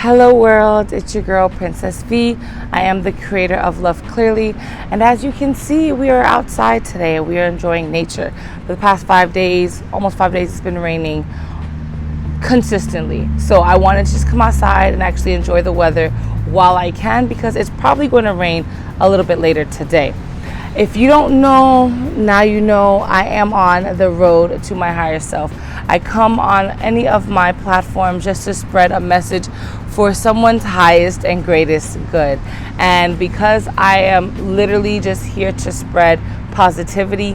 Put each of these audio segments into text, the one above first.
Hello world, it's your girl Princess V. I am the creator of Love Clearly, and as you can see, we are outside today. We are enjoying nature. For the past 5 days, almost 5 days, it's been raining consistently. So I wanted to just come outside and actually enjoy the weather while I can, because it's probably going to rain a little bit later today. If you don't know, now you know. I am on the road to my higher self. I come on any of my platforms just to spread a message for someone's highest and greatest good. And because I am literally just here to spread positivity,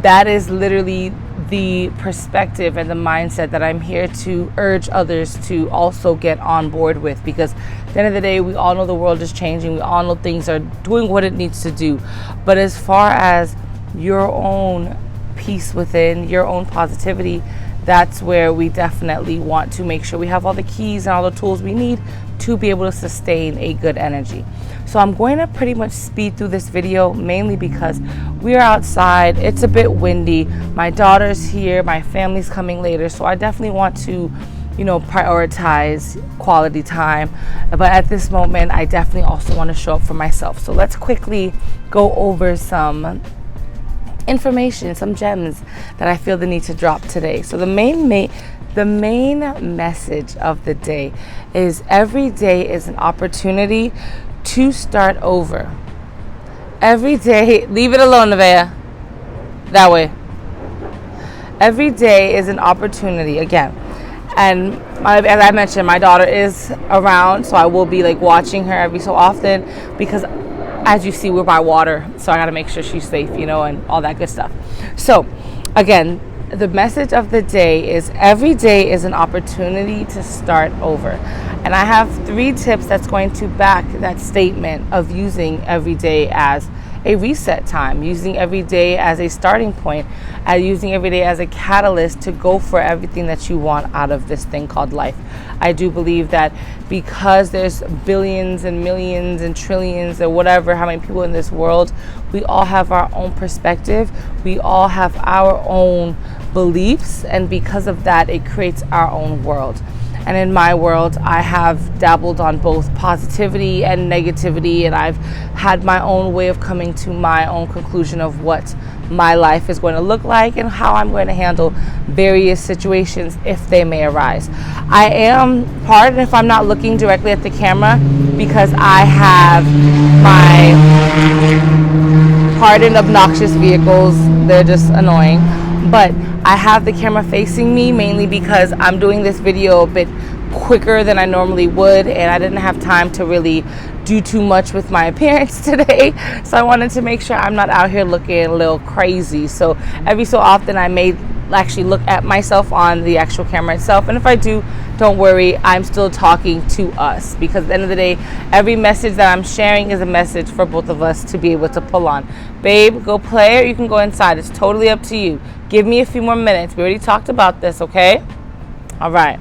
that is literally the perspective and the mindset that I'm here to urge others to also get on board with, because at the end of the day, we all know the world is changing. We all know things are doing what it needs to do. But as far as your own peace within, your own positivity, that's where we definitely want to make sure we have all the keys and all the tools we need to be able to sustain a good energy. So I'm going to pretty much speed through this video, mainly because we are outside. It's a bit windy. My daughter's here. My family's coming later. So I definitely want to, prioritize quality time. But at this moment, I definitely also want to show up for myself. So let's quickly go over some information, some gems that I feel the need to drop today. So the main message of the day is every day is an opportunity to start over. Every day, leave it alone, Nevaeh. That way. Every day is an opportunity, again. And as I mentioned, my daughter is around, so I will be watching her every so often, because as you see, we're by water, so I got to make sure she's safe, and all that good stuff. So again, the message of the day is every day is an opportunity to start over. And I have 3 tips that's going to back that statement of using every day as a reset time, using every day as a starting point, and using every day as a catalyst to go for everything that you want out of this thing called life. I do believe that because there's billions and millions and trillions or whatever, how many people in this world, we all have our own perspective. We all have our own beliefs, and because of that, it creates our own world. And in my world, I have dabbled on both positivity and negativity, and I've had my own way of coming to my own conclusion of what my life is going to look like and how I'm going to handle various situations if they may arise. I am, pardon if I'm not looking directly at the camera, because I have my, pardon obnoxious vehicles, they're just annoying. But I have the camera facing me mainly because I'm doing this video a bit quicker than I normally would, and I didn't have time to really do too much with my appearance today. So I wanted to make sure I'm not out here looking a little crazy. So every so often I may actually look at myself on the actual camera itself, and if I do, don't worry, I'm still talking to us, because at the end of the day, every message that I'm sharing is a message for both of us to be able to pull on. Babe, go play, or you can go inside. It's totally up to you. Give me a few more minutes. We already talked about this, okay? All right.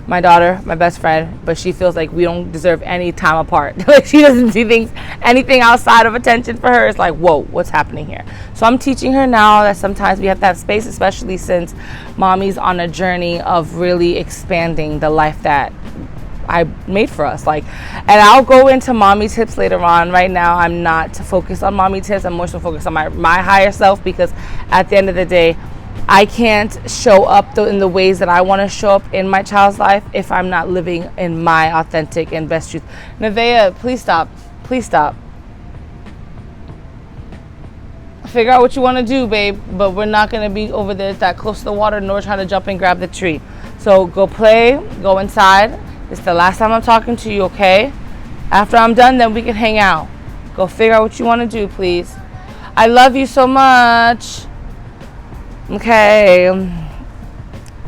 My daughter, my best friend, but she feels like we don't deserve any time apart. She doesn't see anything outside of attention for her. It's like, whoa, what's happening here? So I'm teaching her now that sometimes we have to have space, especially since mommy's on a journey of really expanding the life that I made for us. And I'll go into mommy tips later on. Right now, I'm not focused on mommy tips. I'm more so focused on my higher self, because at the end of the day, I can't show up in the ways that I want to show up in my child's life if I'm not living in my authentic and best truth. Nevaeh, please stop. Please stop. Figure out what you want to do, babe, but we're not going to be over there that close to the water, nor trying to jump and grab the tree. So go play, go inside. It's the last time I'm talking to you, okay? After I'm done, then we can hang out. Go figure out what you want to do, please. I love you so much. Okay.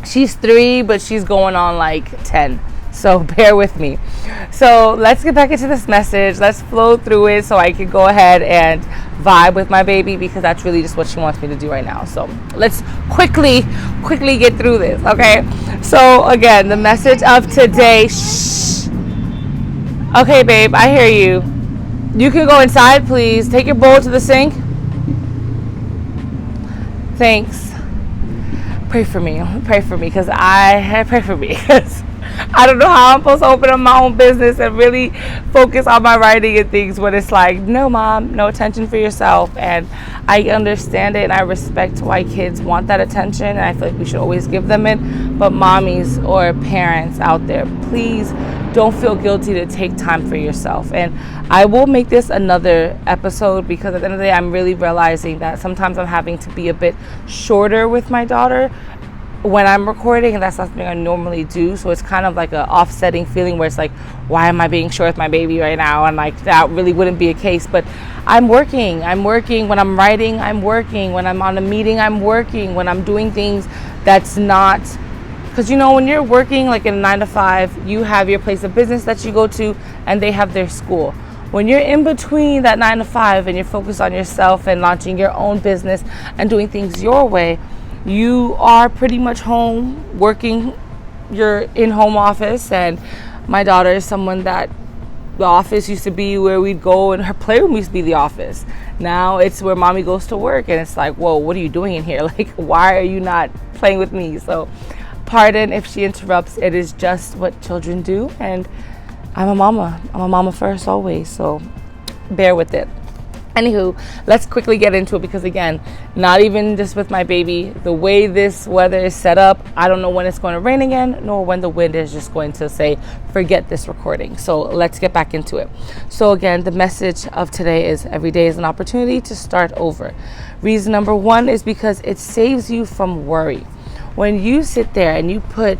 She's 3, but she's going on 10. So bear with me. So let's get back into this message. Let's flow through it so I can go ahead and vibe with my baby, because that's really just what she wants me to do right now. So let's quickly get through this, okay? So again, the message of today, shh. Okay, babe, I hear you. You can go inside, please. Take your bowl to the sink. Thanks. Pray for me, because I don't know how I'm supposed to open up my own business and really focus on my writing and things when it's like, no, mom, no attention for yourself. And I understand it and I respect why kids want that attention, and I feel like we should always give them it. But mommies or parents out there, please don't feel guilty to take time for yourself. And I will make this another episode, because at the end of the day, I'm really realizing that sometimes I'm having to be a bit shorter with my daughter when I'm recording, and that's not something I normally do. So it's kind of like an offsetting feeling where it's like, why am I being short with my baby right now? And like, that really wouldn't be a case. But I'm working when I'm writing. I'm working when I'm on a meeting. I'm working when I'm doing things that's not, because when you're working like in a 9 to 5, you have your place of business that you go to and they have their school. When you're in between that 9 to 5 and you're focused on yourself and launching your own business and doing things your way, you are pretty much home working. You're in home office. And my daughter is someone that the office used to be where we'd go, and her playroom used to be the office. Now it's where mommy goes to work, and it's like, whoa, what are you doing in here? Like, why are you not playing with me? So pardon if she interrupts. It is just what children do, and I'm a mama first always, so bear with it. Anywho, let's quickly get into it, because again, not even just with my baby, the way this weather is set up, I don't know when it's going to rain again, nor when the wind is just going to say, forget this recording. So let's get back into it. So again, the message of today is every day is an opportunity to start over. Reason number 1 is because it saves you from worry. When you sit there and you put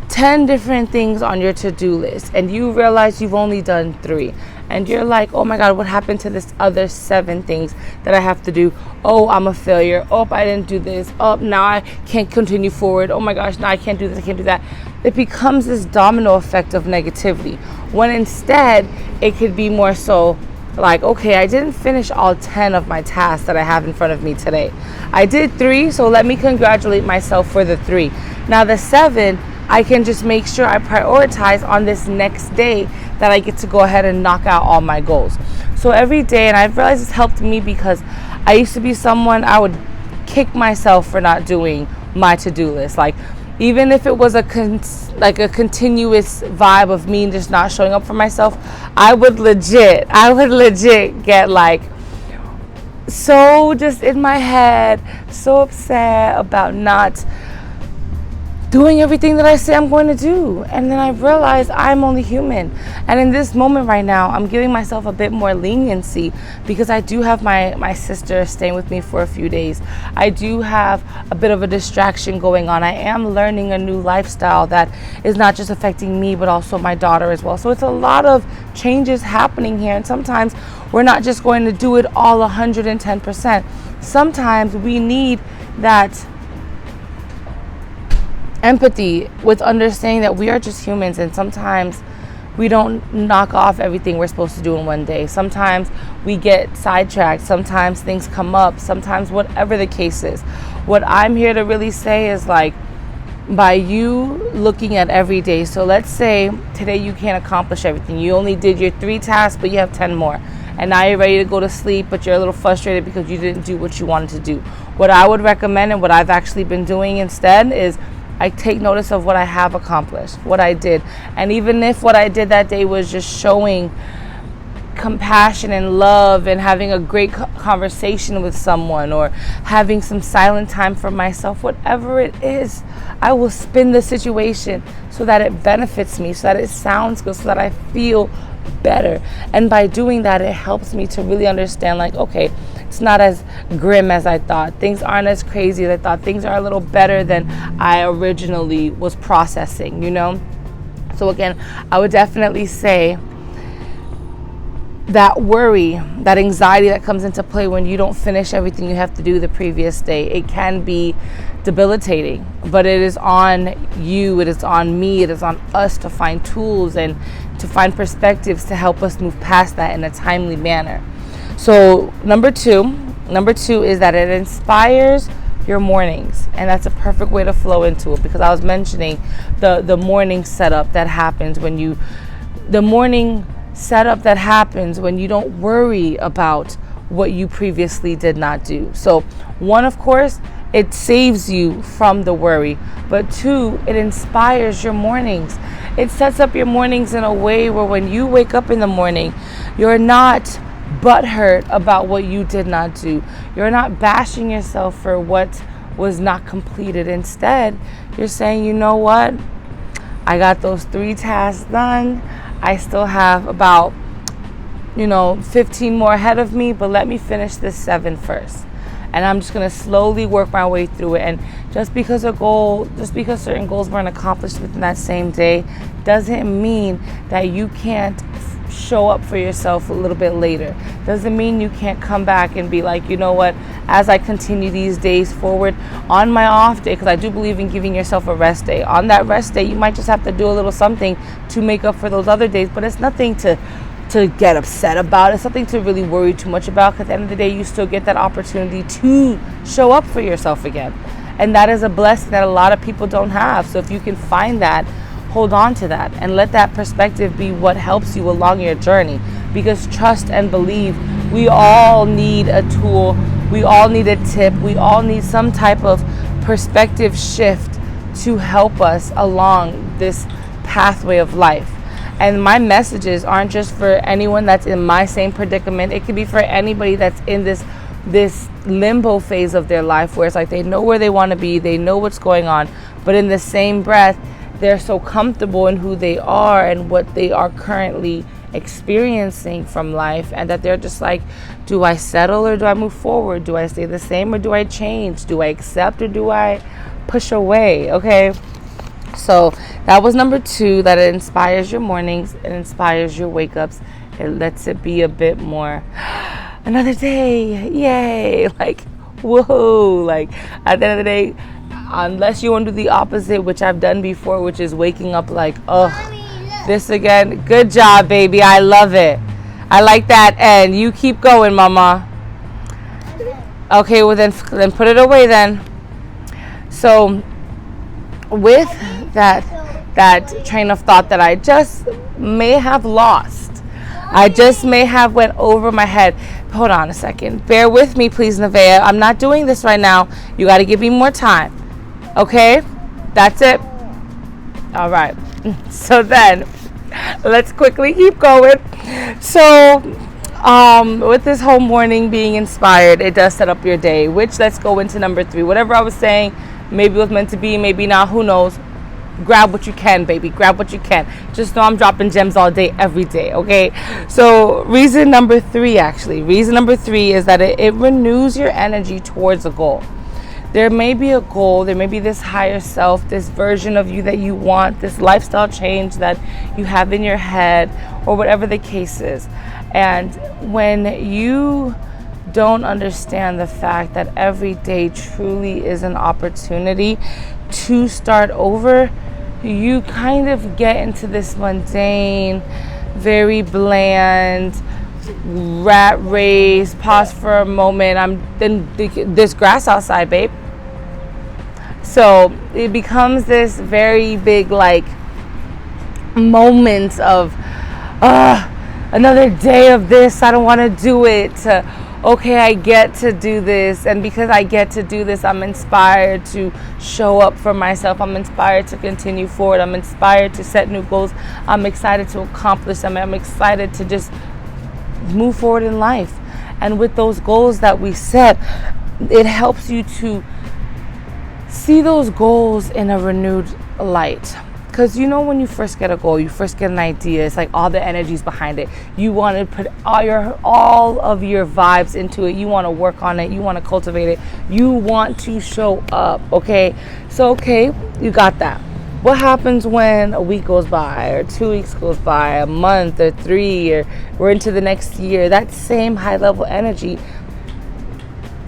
10 different things on your to-do list and you realize you've only done 3, and you're like, oh my God, what happened to this other 7 things that I have to do? Oh, I'm a failure. Oh, I didn't do this. Oh, now I can't continue forward. Oh my gosh, now I can't do this, I can't do that. It becomes this domino effect of negativity, when instead it could be more so like, okay, I didn't finish all 10 of my tasks that I have in front of me today. I did 3, so let me congratulate myself for the 3. Now the 7, I can just make sure I prioritize on this next day that I get to go ahead and knock out all my goals. So every day, and I've realized it's helped me, because I used to be someone, I would kick myself for not doing my to-do list. Like, even if it was a continuous vibe of me just not showing up for myself, I would legit get like so just in my head, so upset about not doing everything that I say I'm going to do. And then I realized I'm only human. And in this moment right now, I'm giving myself a bit more leniency, because I do have my sister staying with me for a few days. I do have a bit of a distraction going on. I am learning a new lifestyle that is not just affecting me, but also my daughter as well. So it's a lot of changes happening here. And sometimes we're not just going to do it all 110%. Sometimes we need that empathy with understanding that we are just humans, and sometimes we don't knock off everything we're supposed to do in one day. Sometimes we get sidetracked, sometimes things come up, sometimes whatever the case is. What I'm here to really say is, like, by you looking at every day, so let's say today you can't accomplish everything. You only did your 3 tasks, but you have 10 more. And now you're ready to go to sleep, but you're a little frustrated because you didn't do what you wanted to do. What I would recommend, and what I've actually been doing instead, is I take notice of what I have accomplished, what I did. And even if what I did that day was just showing compassion and love and having a great conversation with someone, or having some silent time for myself, whatever it is, I will spin the situation so that it benefits me, so that it sounds good, so that I feel better. And by doing that, it helps me to really understand, like, okay, it's not as grim as I thought. Things aren't as crazy as I thought. Things are a little better than I originally was processing, So again, I would definitely say that worry, that anxiety that comes into play when you don't finish everything you have to do the previous day, it can be debilitating. But it is on you, it is on me, it is on us to find tools and to find perspectives to help us move past that in a timely manner. So number two is that it inspires your mornings, and that's a perfect way to flow into it, because I was mentioning the morning setup that happens when you don't worry about what you previously did not do. So one, of course, it saves you from the worry. But 2, it inspires your mornings. It sets up your mornings in a way where when you wake up in the morning, you're not butthurt about what you did not do. You're not bashing yourself for what was not completed. Instead, you're saying, you know what? I got those 3 tasks done. I still have about 15 more ahead of me, but let me finish this 7 first. And I'm just going to slowly work my way through it. And just because certain goals weren't accomplished within that same day doesn't mean that you can't show up for yourself a little bit later. Doesn't mean you can't come back and be like, you know what, as I continue these days forward, on my off day, because I do believe in giving yourself a rest day. On that rest day, you might just have to do a little something to make up for those other days, but it's nothing to get upset about. It's something to really worry too much about, because at the end of the day, you still get that opportunity to show up for yourself again. And that is a blessing that a lot of people don't have. So if you can find that, hold on to that and let that perspective be what helps you along your journey. Because trust and believe, we all need a tool. We all need a tip. We all need some type of perspective shift to help us along this pathway of life. And my messages aren't just for anyone that's in my same predicament. It could be for anybody that's in this limbo phase of their life where it's like they know where they want to be, they know what's going on, but in the same breath, they're so comfortable in who they are and what they are currently experiencing from life, and that they're just like, do I settle or do I move forward? Do I stay the same or do I change? Do I accept or do I push away? Okay. So that was number 2, that it inspires your mornings, it inspires your wake ups, it lets it be a bit more another day, yay, like woohoo. Like at the end of the day, unless you want to do the opposite, which I've done before, which is waking up like, oh, this again. Good job, baby. I love it. I like that. And you keep going, mama. Okay, well then put it away then. So with that train of thought that I just may have lost, I just may have went over my head. Hold on a second. Bear with me, please, Nevaeh. I'm not doing this right now. You got to give me more time. Okay? That's it. All right. So then, let's quickly keep going. So, with this whole morning being inspired, it does set up your day, which let's go into number 3. Whatever I was saying, maybe it was meant to be, maybe not, who knows. Grab what you can, baby. Grab what you can. Just know I'm dropping gems all day, every day, okay? So reason number 3 is that it renews your energy towards a goal. There may be a goal, there may be this higher self, this version of you that you want, this lifestyle change that you have in your head, or whatever the case is. And when you don't understand the fact that every day truly is an opportunity to start over, you kind of get into this mundane, very bland rat race. Pause for a moment. There's grass outside, babe. So it becomes this very big like moment of another day of this. I don't want to do it. Okay, I get to do this, and because I get to do this, I'm inspired to show up for myself. I'm inspired to continue forward. I'm inspired to set new goals. I'm excited to accomplish them. I'm excited to just move forward in life. And with those goals that we set, it helps you to see those goals in a renewed light. Because when you first get a goal, you first get an idea, it's like all the energy's behind it. You want to put all of your vibes into it. You want to work on it. You want to cultivate it. You want to show up, okay? So, okay, you got that. What happens when a week goes by, or 2 weeks goes by, a month, or 3, or we're into the next year? That same high-level energy,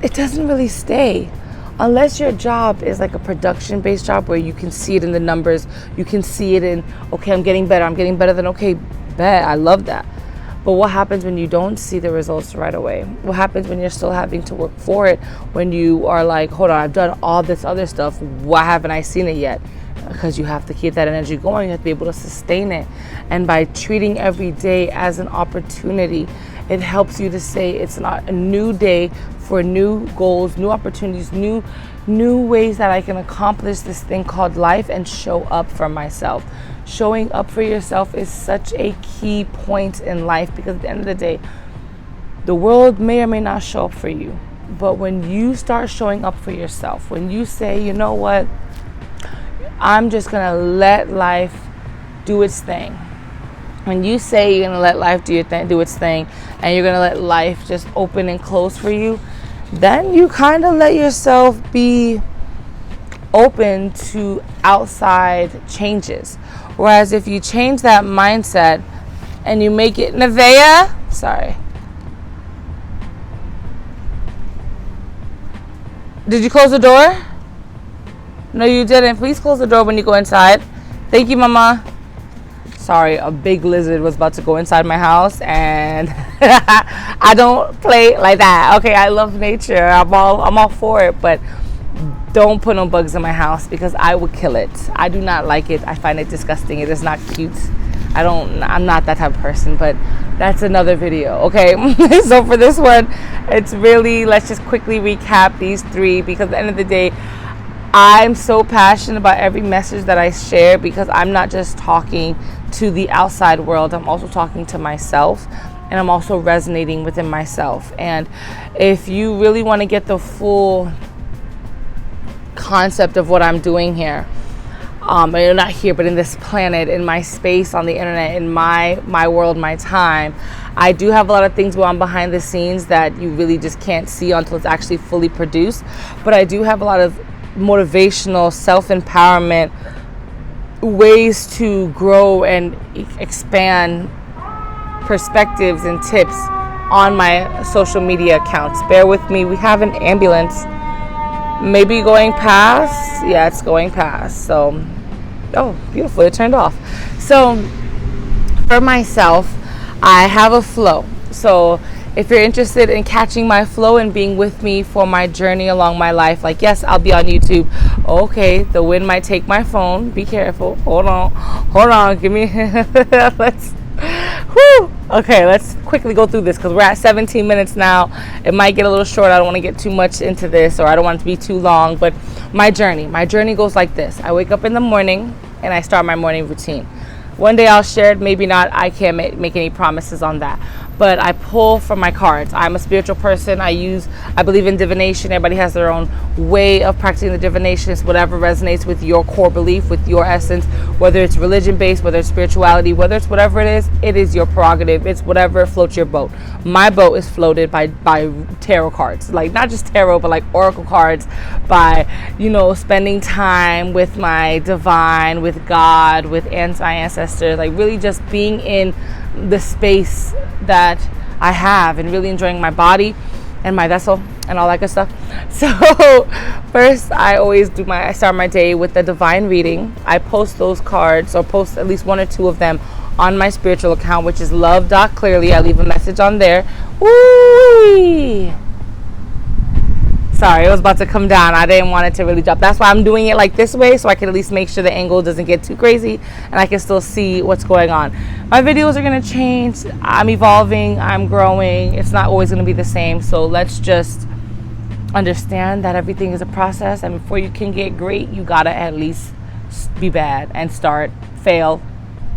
it doesn't really stay. Unless your job is like a production-based job where you can see it in the numbers, you can see it in, okay, I'm getting better than, okay, bet, I love that. But what happens when you don't see the results right away? What happens when you're still having to work for it? When you are like, hold on, I've done all this other stuff, why haven't I seen it yet? Because you have to keep that energy going, you have to be able to sustain it. And by treating every day as an opportunity, It helps you to say it's not a new day for new goals, new opportunities, new ways that I can accomplish this thing called life and show up for myself. Showing up for yourself is such a key point in life, because at the end of the day, the world may or may not show up for you. But when you start showing up for yourself, when you say, you know what, I'm just going to let life do its thing. When you say you're going to let life do its thing, and you're going to let life just open and close for you, then you kind of let yourself be open to outside changes. Whereas if you change that mindset and you make it, Nevaeh, sorry. Did you close the door? No, you didn't. Please close the door when you go inside. Thank you, Mama. Sorry, a big lizard was about to go inside my house, and I don't play like that. Okay, I love nature. I'm all for it, but don't put no bugs in my house, because I would kill it. I do not like it. I find it disgusting. It is not cute. I'm not that type of person, but that's another video. Okay. So for this one, it's really, let's just quickly recap these three, because at the end of the day, I'm so passionate about every message that I share, because I'm not just talking to the outside world. I'm also talking to myself, and I'm also resonating within myself. And if you really want to get the full concept of what I'm doing here, not here, but in this planet, in my space on the internet, in my world, my time, I do have a lot of things going on behind the scenes that you really just can't see until it's actually fully produced. But I do have a lot of motivational, self-empowerment ways to grow and expand perspectives and tips on my social media accounts. Bear with me. We have an ambulance maybe going past. Yeah, it's going past. So, oh, beautiful. It turned off. So for myself, I have a flow. So if you're interested in catching my flow and being with me for my journey along my life, like, yes, I'll be on YouTube. Okay, the wind might take my phone. Be careful. Hold on. Give me, let's quickly go through this, because we're at 17 minutes now. It might get a little short. I don't want to get too much into this, or I don't want it to be too long. But my journey goes like this. I wake up in the morning and I start my morning routine. One day I'll share it, maybe not. I can't make any promises on that. But I pull from my cards. I'm a spiritual person. I believe in divination. Everybody has their own way of practicing the divination. It's whatever resonates with your core belief, with your essence, whether it's religion-based, whether it's spirituality, whether it's whatever it is your prerogative. It's whatever floats your boat. My boat is floated by tarot cards. Like, not just tarot, but like oracle cards, by, spending time with my divine, with God, with my ancestors, like really just being in the space that I have and really enjoying my body and my vessel and all that good stuff. So first, I start my day with the divine reading. I post those cards, or post at least one or two of them, on my spiritual account, which is love.clearly. I leave a message on there. Woo! Sorry, it was about to come down. I didn't want it to really drop. That's why I'm doing it like this way, so I can at least make sure the angle doesn't get too crazy and I can still see what's going on. My videos are going to change. I'm evolving. I'm growing. It's not always going to be the same. So let's just understand that everything is a process. And before you can get great, you got to at least be bad and start, fail,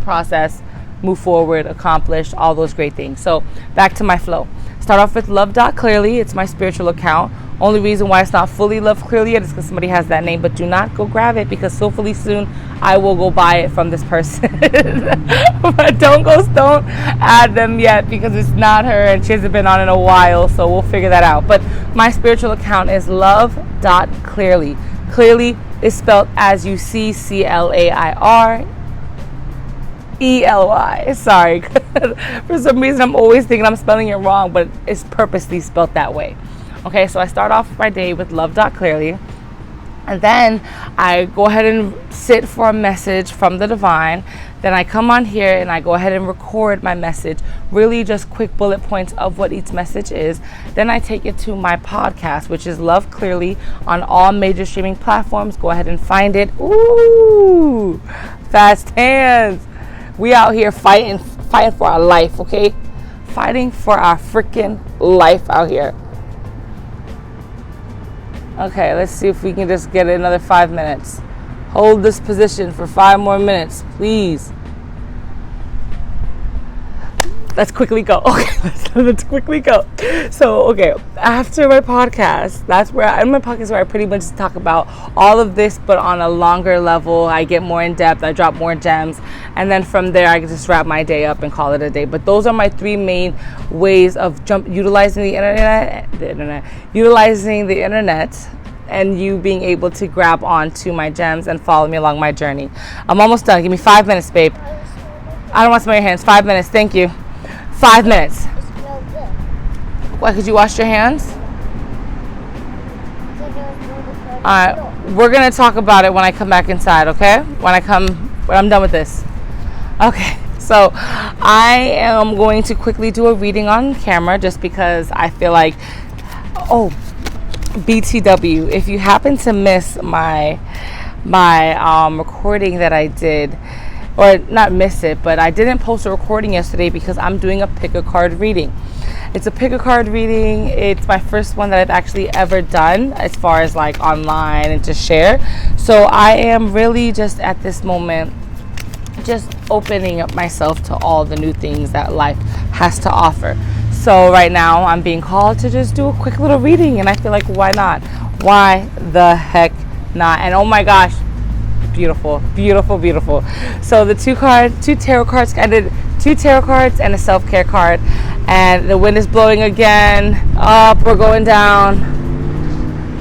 process, move forward, accomplish, all those great things. So back to my flow. Start off with love.clearly. It's my spiritual account. Only reason why it's not fully Love Clearly yet is because somebody has that name, but do not go grab it, because hopefully soon I will go buy it from this person. But don't add them yet, because it's not her and she hasn't been on in a while, so we'll figure that out. But my spiritual account is love.clearly. Clearly is spelled as you see, CLAIRELY. Sorry. For some reason I'm always thinking I'm spelling it wrong, but it's purposely spelled that way. Okay, so I start off my day with love.clearly, and then I go ahead and sit for a message from the divine. Then I come on here and I go ahead and record my message, really just quick bullet points of what each message is. Then I take it to my podcast, which is Love Clearly, on all major streaming platforms. Go ahead and find it. Ooh, fast hands. We out here fighting for our life, okay? fighting for our freaking life out here. Okay, let's see if we can just get another 5 minutes. Hold this position for 5 more minutes, please. Let's quickly go. Okay, let's quickly go. So, okay, after my podcast, in my podcast where I pretty much talk about all of this, but on a longer level. I get more in depth, I drop more gems, and then from there I can just wrap my day up and call it a day. But those are my 3 main ways of utilizing the internet, and you being able to grab onto my gems and follow me along my journey. I'm almost done. Give me 5 minutes, babe. I don't want to smell your hands. 5 minutes. Thank you. 5 minutes. Why, could you wash your hands? Alright, we're going to talk about it when I come back inside, okay? When I'm done with this. Okay, so I am going to quickly do a reading on camera just because I feel like, BTW, if you happen to miss my recording that I did, or not miss it, but I didn't post a recording yesterday because I'm doing a pick a card reading. It's a pick a card reading. It's my first one that I've actually ever done as far as like online and to share. So I am really just at this moment just opening up myself to all the new things that life has to offer. So right now I'm being called to just do a quick little reading, and I feel like why not? Why the heck not? And oh my gosh, beautiful, beautiful, beautiful. So the 2 tarot cards, I did 2 tarot cards and a self-care card, and the wind is blowing again. Up, we're going down.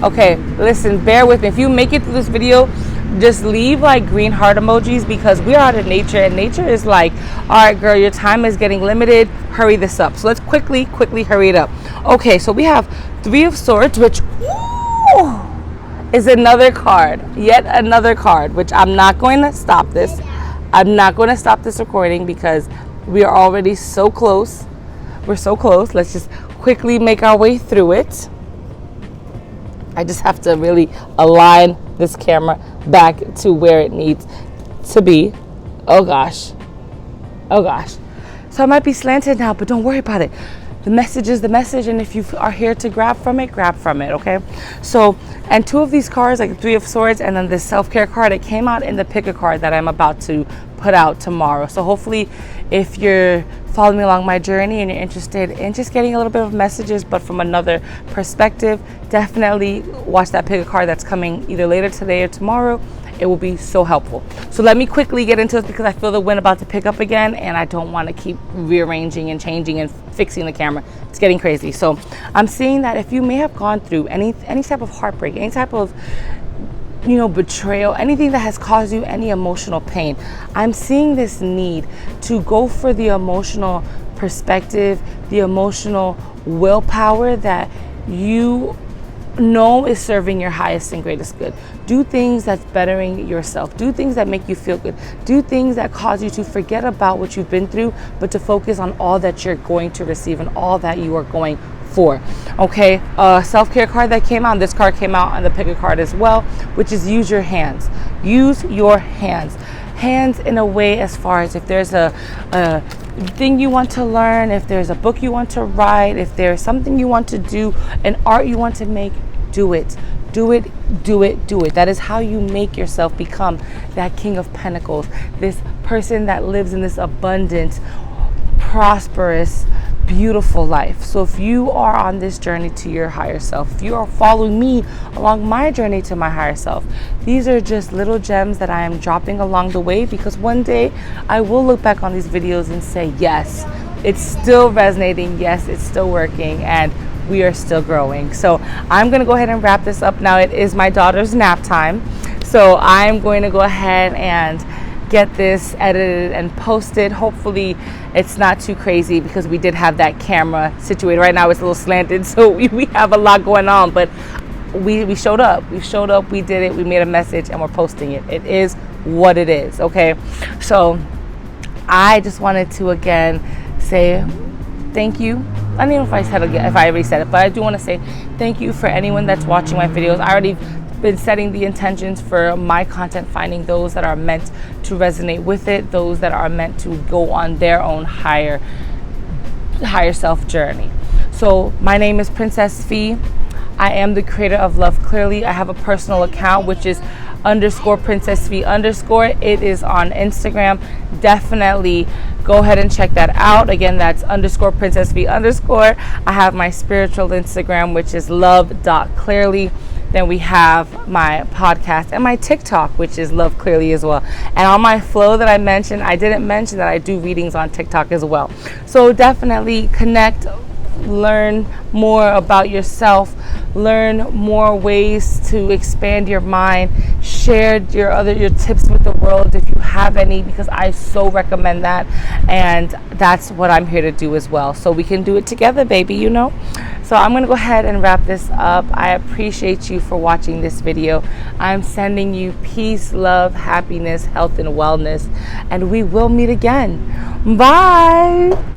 Okay, listen, bear with me. If you make it through this video, just leave like green heart emojis, because we are out in nature, and nature is like, all right, girl, your time is getting limited. Hurry this up. So let's quickly hurry it up. Okay, so we have 3 of Swords, which is another card, yet another card, which I'm not going to stop this. I'm not going to stop this recording because we are already so close. We're so close. Let's just quickly make our way through it. I just have to really align this camera back to where it needs to be. Oh gosh. Oh gosh. So I might be slanted now, but don't worry about it. The message is the message, and if you are here to grab from it, okay? So, and 2 of these cards, like 3 of Swords and then this self-care card, it came out in the pick a card that I'm about to put out tomorrow. So hopefully if you're following me along my journey and you're interested in just getting a little bit of messages but from another perspective, definitely watch that pick a card that's coming either later today or tomorrow. It will be so helpful. So let me quickly get into this because I feel the wind about to pick up again, and I don't want to keep rearranging and changing and fixing the camera. It's getting crazy. So I'm seeing that if you may have gone through any type of heartbreak, any type of betrayal, anything that has caused you any emotional pain, I'm seeing this need to go for the emotional perspective, the emotional willpower that you know is serving your highest and greatest good. Do things that's bettering yourself. Do things that make you feel good. Do things that cause you to forget about what you've been through, but to focus on all that you're going to receive and all that you are going for. Okay, self-care card that came out. This card came out on the pick a card as well, which is use your hands. Use your hands. Hands in a way as far as if there's a thing you want to learn, if there's a book you want to write, if there's something you want to do, an art you want to make, do it. Do it, do it, do it. That is how you make yourself become that King of Pentacles, this person that lives in this abundant, prosperous, beautiful life. So if you are on this journey to your higher self, if you are following me along my journey to my higher self, these are just little gems that I am dropping along the way, because one day I will look back on these videos and say, yes, it's still resonating. Yes, it's still working, and we are still growing. So I'm going to go ahead and wrap this up now. It is my daughter's nap time. So I'm going to go ahead and get this edited and posted. Hopefully it's not too crazy, because we did have that camera situated. Right now it's a little slanted, so we have a lot going on, but we showed up. We showed up, we did it, we made a message, and we're posting it. It is what it is, okay? So I just wanted to again say thank you. I don't know if I already said it, but I do want to say thank you for anyone that's watching my videos. I already been setting the intentions for my content, finding those that are meant to resonate with it, those that are meant to go on their own higher higher self journey. So my name is Princess Fee. I am the creator of Love Clearly. I have a personal account which is _Princess Fee _. It is on Instagram. Definitely go ahead and check that out. Again, that's _Princess Fee _. I have my spiritual Instagram, which is love.clearly. Then we have my podcast and my TikTok, which is Love Clearly as well. And on my flow that I mentioned, I didn't mention that I do readings on TikTok as well. So definitely connect, learn more about yourself, learn more ways to expand your mind, share your tips with the world if you have any, because I so recommend that, and that's what I'm here to do as well. So we can do it together, baby, you know. So I'm going to go ahead and wrap this up. I appreciate you for watching this video. I'm sending you peace, love, happiness, health, and wellness, and we will meet again. Bye.